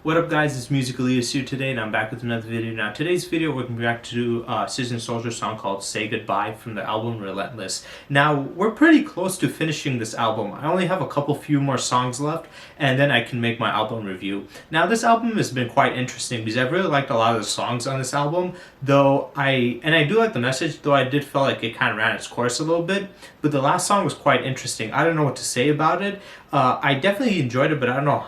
What up guys, it's Musical Elias here today and I'm back with another video. Now today's video we're going to react to Citizen Soldier song called Say Goodbye from the album Relentless. Now we're pretty close to finishing this album. I only have a few more songs left and then I can make my album review. Now this album has been quite interesting because I've really liked a lot of the songs on this album, though I do like the message, though I did feel like it kind of ran its course a little bit, but the last song was quite interesting. I don't know what to say about it. I definitely enjoyed it, but I don't know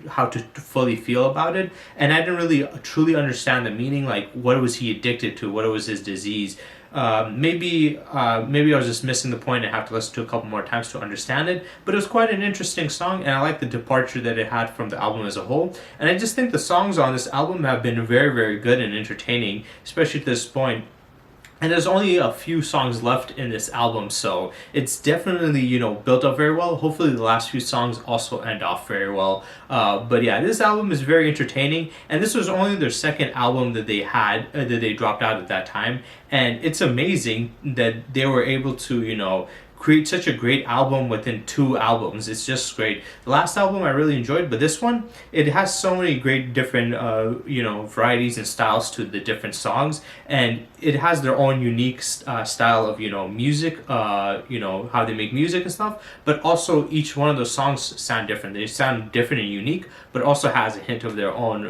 how to fully feel about it, and I didn't really truly understand the meaning, like what was he addicted to, what was his disease. Maybe I was just missing the point and have to listen to it a couple more times to understand it, but it was quite an interesting song and I like the departure that it had from the album as a whole, and I just think the songs on this album have been very, very good and entertaining, especially at this point. And there's only a few songs left in this album, so it's definitely, built up very well. Hopefully the last few songs also end off very well. But yeah, this album is very entertaining, and this was only their second album that they had, that they dropped out at that time. And it's amazing that they were able to, create such a great album within 2 albums. It's just great. The last album I really enjoyed, but this one, it has so many great different varieties and styles to the different songs, and it has their own unique style of music, how they make music and stuff, but also each one of those songs sound different. They sound different and unique, but also has a hint of their own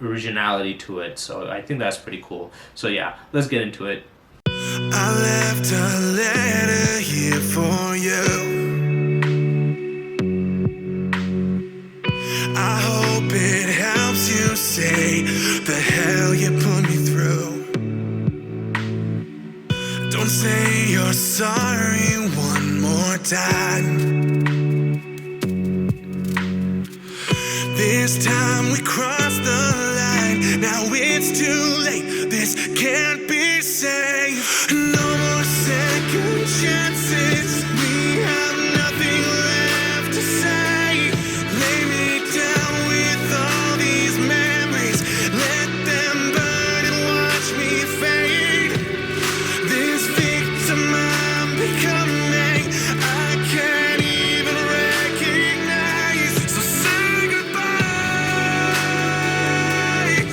originality to it. So I think that's pretty cool. So yeah, let's get into it. I left a letter here for you. I hope it helps you say the hell you put me through. Don't say you're sorry one more time. This time we crossed the line. Now it's too late. This can't be safe. No more second chances. We have nothing left to say. Lay me down with all these memories. Let them burn and watch me fade. This victim I'm becoming, I can't even recognize. So say goodbye.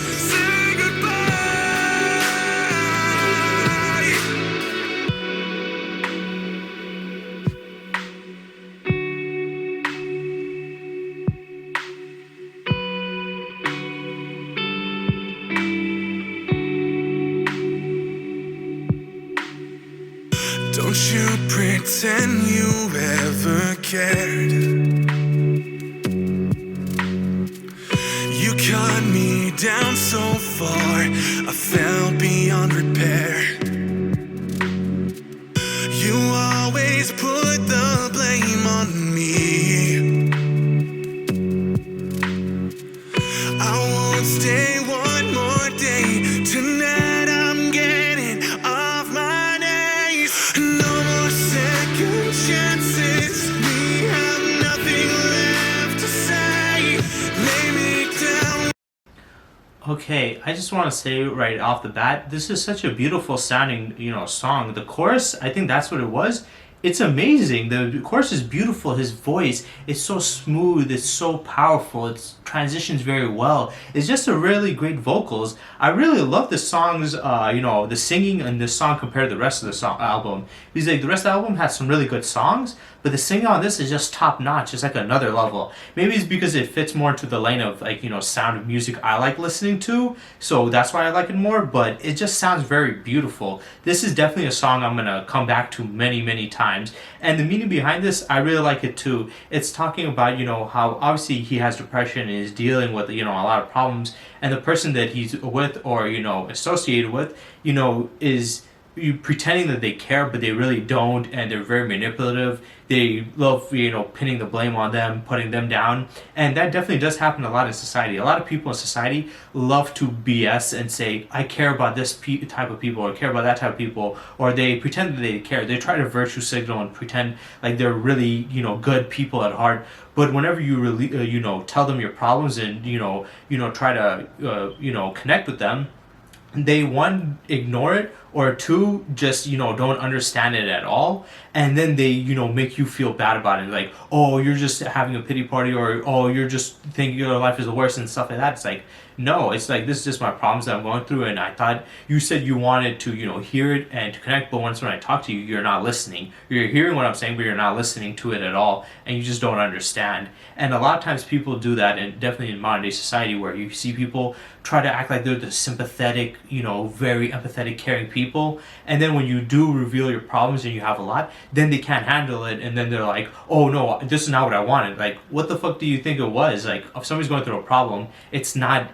Say goodbye. Don't you pretend you ever cared. You cut me down so far, I fell beyond repair. You always put the blame on me. I won't stay one more day. Tonight I'm getting off my knees. No more second chances. We have nothing left to say. Lay me down. Okay, I just want to say right off the bat, this is such a beautiful sounding, song. The chorus, I think that's what it was. It's amazing. The chorus is beautiful. His voice is so smooth. It's so powerful. It transitions very well. It's just a really great vocals. I really love the songs, the singing in this song compared to the rest of the album. Because the rest of the album has some really good songs, but the singing on this is just top notch. It's like another level. Maybe it's because it fits more into the lane of sound of music I like listening to, so that's why I like it more, but it just sounds very beautiful. This is definitely a song I'm gonna come back to many, many times. And the meaning behind this, I really like it too. It's talking about, how obviously he has depression and is dealing with, a lot of problems, and the person that he's with or, associated with, is pretending that they care, but they really don't, and they're very manipulative. They love, pinning the blame on them, putting them down, and that definitely does happen a lot in society. A lot of people in society love to BS and say, I care about this type of people, or care about that type of people, or they pretend that they care. They try to virtue signal and pretend like they're really, good people at heart. But whenever you really, tell them your problems and, try to, connect with them, they, one, ignore it, or two, just, you know, don't understand it at all, and then they, you know, make you feel bad about it, like, oh, you're just having a pity party, or oh, you're just thinking your life is the worst and stuff like that. It's like, no, it's like, this is just my problems that I'm going through, and I thought you said you wanted to, you know, hear it and to connect, but once when I talk to you, you're not listening. You're hearing what I'm saying, but you're not listening to it at all, and you just don't understand. And a lot of times people do that, and definitely in modern day society, where you see people try to act like they're the sympathetic, you know, very empathetic, caring people, and then when you do reveal your problems and you have a lot, then they can't handle it, and then they're like, oh no, this is not what I wanted. Like, what the fuck do you think it was? Like, if somebody's going through a problem, it's not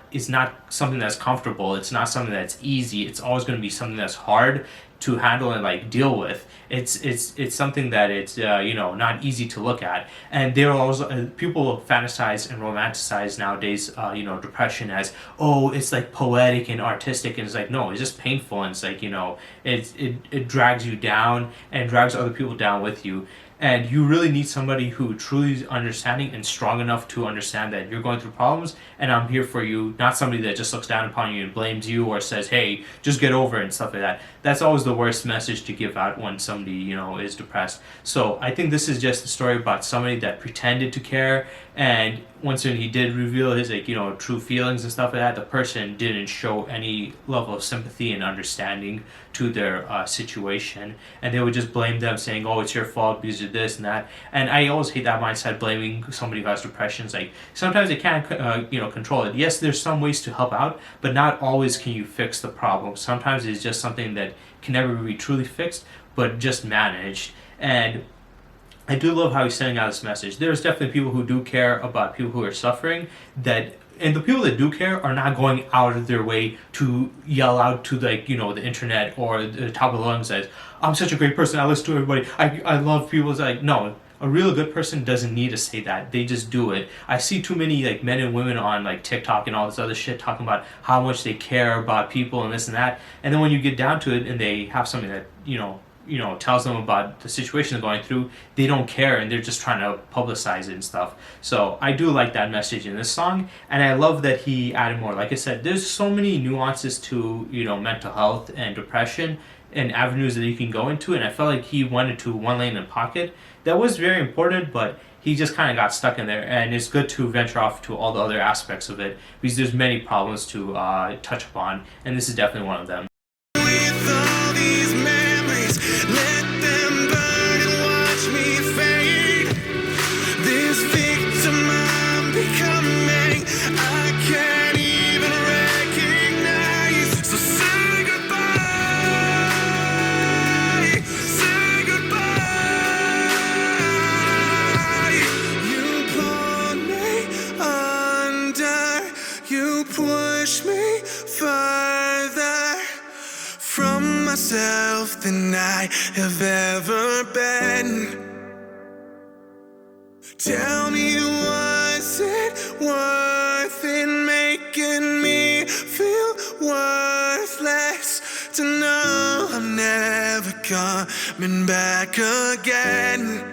something that's comfortable, it's not something that's easy, it's always going to be something that's hard to handle and like deal with. It's something that it's you know, not easy to look at. And there are also people fantasize and romanticize nowadays, you know, depression as, oh, it's like poetic and artistic, and it's like, no, it's just painful, and it's like, you know, it drags you down and drags other people down with you. And you really need somebody who truly is understanding and strong enough to understand that you're going through problems, and I'm here for you. Not somebody that just looks down upon you and blames you, or says, hey, just get over it and stuff like that. That's always the worst message to give out when somebody, you know, is depressed. So I think this is just a story about somebody that pretended to care, and once when he did reveal his, like, you know, true feelings and stuff like that, the person didn't show any level of sympathy and understanding to their situation, and they would just blame them, saying, oh, it's your fault because of this and that. And I always hate that mindset, blaming somebody who has depression. It's like, sometimes they can't you know, control it. Yes, there's some ways to help out, but not always can you fix the problem. Sometimes it's just something that can never be truly fixed, but just managed. And I do love how he's sending out this message. There's definitely people who do care about people who are suffering, and the people that do care are not going out of their way to yell out to, like, you know, the internet or the top of the lungs says, I'm such a great person, I listen to everybody, I love people. It's like, no, a real good person doesn't need to say that. They just do it. I see too many, like, men and women on, like, TikTok and all this other shit talking about how much they care about people and this and that, and then when you get down to it and they have something that, you know, tells them about the situation they're going through, they don't care, and they're just trying to publicize it and stuff. So I do like that message in this song, and I love that he added more. Like I said, there's so many nuances to, you know, mental health and depression and avenues that you can go into, and I felt like he went into one lane in Pocket that was very important, but he just kind of got stuck in there, and it's good to venture off to all the other aspects of it, because there's many problems to touch upon, and this is definitely one of them. With all these memories, let them burn and watch me fade. This victim I'm becoming, I can't even recognize. So say goodbye, say goodbye. You pull me under, you push me further from myself than I have ever been. Tell me, was it worth it, making me feel worthless, to know I'm never coming back again?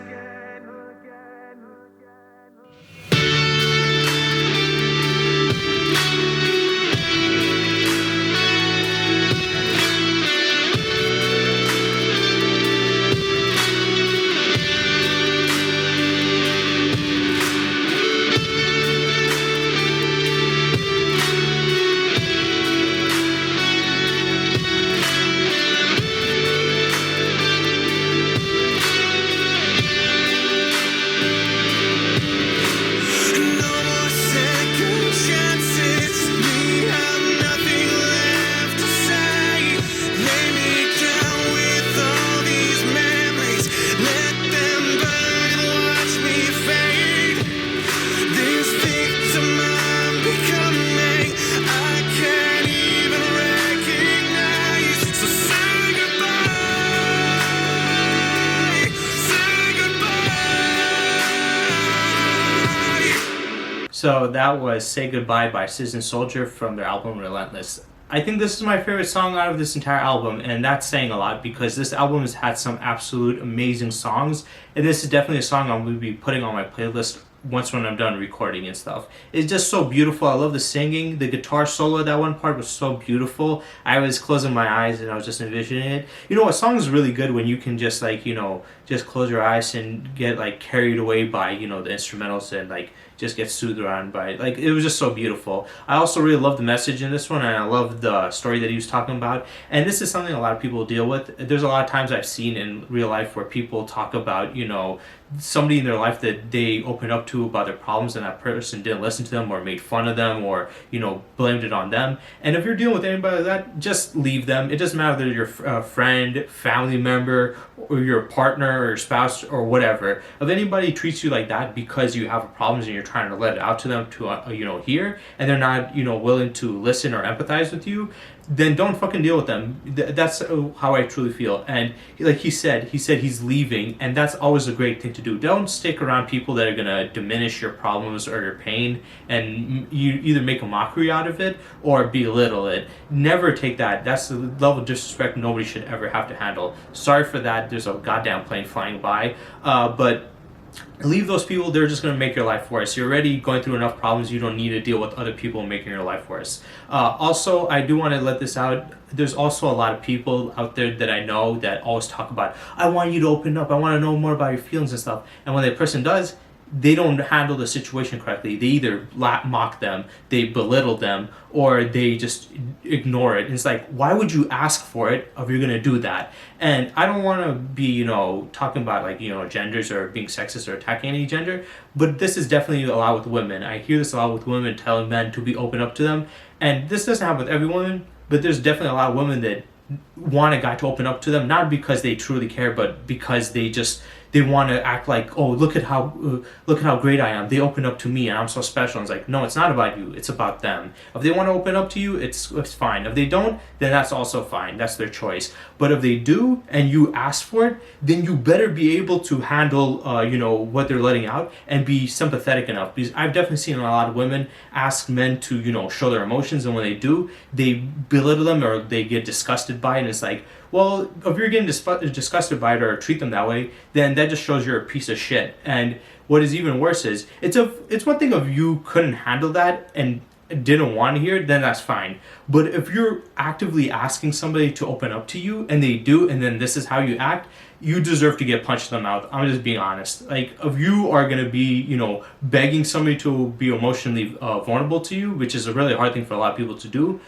So that was Say Goodbye by Citizen Soldier from their album Relentless. I think this is my favorite song out of this entire album, and that's saying a lot, because this album has had some absolute amazing songs, and this is definitely a song I'm going to be putting on my playlist once when I'm done recording and stuff. It's just so beautiful. I love the singing. The guitar solo at that one part was so beautiful. I was closing my eyes and I was just envisioning it. You know, a song is really good when you can just like, you know, just close your eyes and get like carried away by, you know, the instrumentals and like just get soothed around by it. Like, it was just so beautiful. I also really love the message in this one, and I love the story that he was talking about. And this is something a lot of people deal with. There's a lot of times I've seen in real life where people talk about, you know, somebody in their life that they open up to about their problems, and that person didn't listen to them or made fun of them or, you know, blamed it on them. And if you're dealing with anybody like that, just leave them. It doesn't matter whether you're a friend, family member, or your partner or your spouse or whatever. If anybody treats you like that because you have problems and you're trying to let it out to them to you know, hear, and they're not, you know, willing to listen or empathize with you, then don't fucking deal with them. That's how I truly feel. And like he said he's leaving, and that's always a great thing to do. Don't stick around people that are gonna diminish your problems or your pain, and you either make a mockery out of it or belittle it. Never take that. That's the level of disrespect nobody should ever have to handle. Sorry for that. There's a goddamn plane flying by, but leave those people. They're just going to make your life worse. You're already going through enough problems. You don't need to deal with other people making your life worse. Also, I do want to let this out. There's also a lot of people out there that I know that always talk about, I want you to open up, I want to know more about your feelings and stuff. And when that person does, they don't handle the situation correctly. They either mock them, they belittle them, or they just ignore it. And it's like, why would you ask for it if you're gonna do that? And I don't want to be, you know, talking about like, you know, genders or being sexist or attacking any gender, but this is definitely a lot with women. I hear this a lot with women telling men to be open up to them, and this doesn't happen with every woman, but there's definitely a lot of women that want a guy to open up to them, not because they truly care, but because they want to act like, oh, look at how great I am. They open up to me and I'm so special. And it's like, no, it's not about you. It's about them. If they want to open up to you, it's fine. If they don't, then that's also fine. That's their choice. But if they do and you ask for it, then you better be able to handle, you know, what they're letting out and be sympathetic enough. Because I've definitely seen a lot of women ask men to, you know, show their emotions, and when they do, they belittle them or they get disgusted by it. And it's like, well, if you're getting disgusted by it or treat them that way, then that just shows you're a piece of shit. And what is even worse is, it's one thing if you couldn't handle that and didn't want to hear it, then that's fine. But if you're actively asking somebody to open up to you and they do, and then this is how you act, you deserve to get punched in the mouth. I'm just being honest. Like, if you are going to be, you know, begging somebody to be emotionally vulnerable to you, which is a really hard thing for a lot of people to do,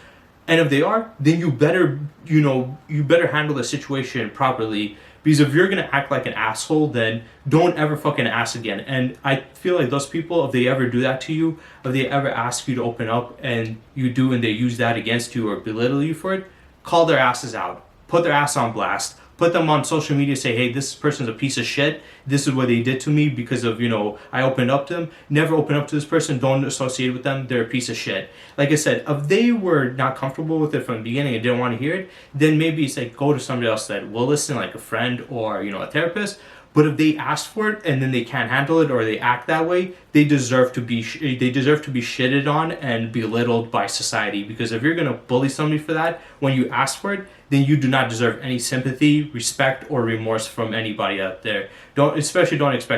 and if they are, then you better handle the situation properly. Because if you're gonna act like an asshole, then don't ever fucking ask again. And I feel like those people, if they ever do that to you, if they ever ask you to open up and you do, and they use that against you or belittle you for it, call their asses out. Put their ass on blast. Put them on social media, say, hey, this person's a piece of shit. This is what they did to me because of, you know, I opened up to them. Never open up to this person. Don't associate with them. They're a piece of shit. Like I said, if they were not comfortable with it from the beginning and didn't want to hear it, then maybe it's like, go to somebody else that will listen, like a friend or, you know, a therapist. But if they ask for it and then they can't handle it or they act that way, they deserve to be shitted on and belittled by society. Because if you're gonna bully somebody for that when you ask for it, then you do not deserve any sympathy, respect, or remorse from anybody out there. Don't expect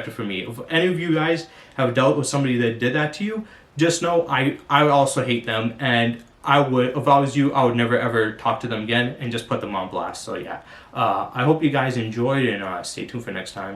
it from me. If any of you guys have dealt with somebody that did that to you, just know I also hate them, and I would, if I was you, I would never ever talk to them again and just put them on blast. So yeah, I hope you guys enjoyed, and stay tuned for next time.